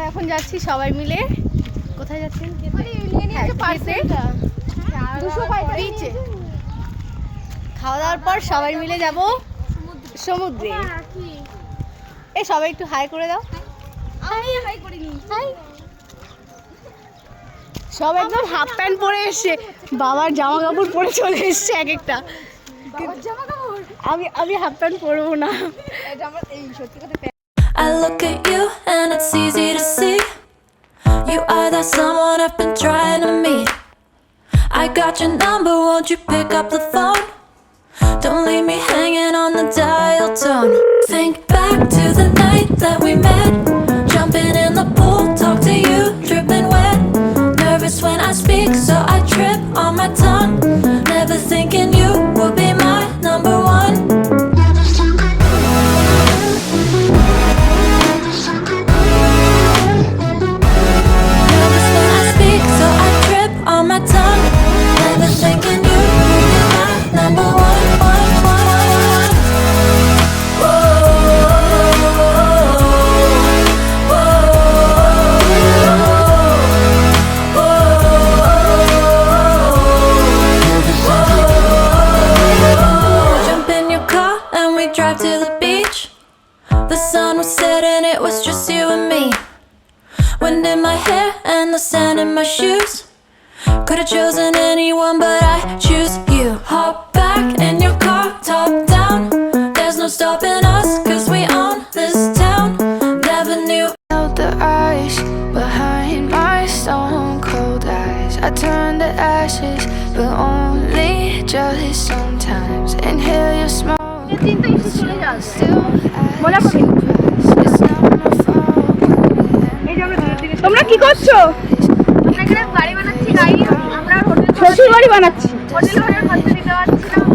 এখন যাচ্ছি সবাই মিলে। কোথায় যাচ্ছেন? খাওয়া দাওয়ার পর সবাই মিলে যাব সমুদ্রে। এ সবাই একটু হাই করে দাও। সব একদম হাফ প্যান্ট পরে এসছে, বাবার জামা কাপড় পরে চলে এসছে এক একটা। আমি হাফ প্যান্ট পরবো না। I look at you and it's easy to see you are that someone I've been trying to meet. I got your number, won't you pick up the phone? Don't leave me hanging on the dial tone. Think back to the night that we met, jumping in the pool, talk to you, dripping wet. Nervous when I speak, so I trip on my tongue. Never thinking you would be my number one. Nervous when I speak, so I trip on my tongue. Never thinking you would be my number one. Jump in your car and we drive to the beach. The sun was setting, it was just you and me. Wind in my hair and the sand in my shoes. Could've chosen anyone, but I choose you. Hop back in your car, top down. There's no stopping us, cause we own this town. Never knew. Out the ice behind my stone cold eyes. I turn to ashes, but only just sometimes. Inhale your smoke. Still তোমরা কি করছো? বাড়ি বানাচ্ছি, গাড়ি আমরা hotel শ্বশুর বাড়ি বানাচ্ছি। হোটেল খরচা দিতে পারছি না,